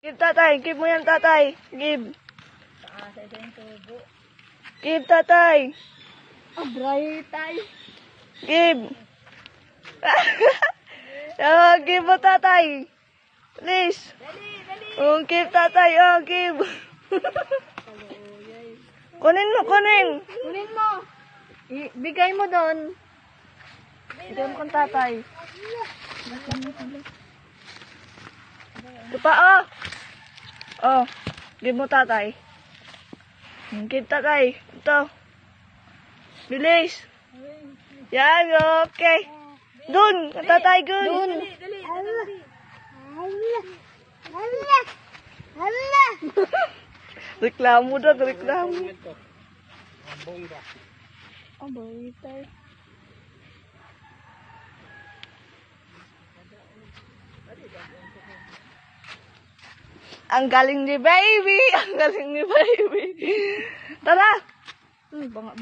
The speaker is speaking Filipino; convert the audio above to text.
Give tatay. Give mo yan tatay. Give. Give tatay. Abray tayo. Give. Give mo tatay. Please. Oh, give tatay. Oh, give. Kunin mo, kunin. Kunin mo. Bigay mo doon. Bigyan mo kang tatay. Ito pa, oh. Oh, give mo tatay. Give tatay. Ito. Bilis. Yan, okay. Dun, tatay, dun. Reklamo daw, reklamo. Abray tayo. Ang galing ni baby! Ang galing ni baby! Tara! Banga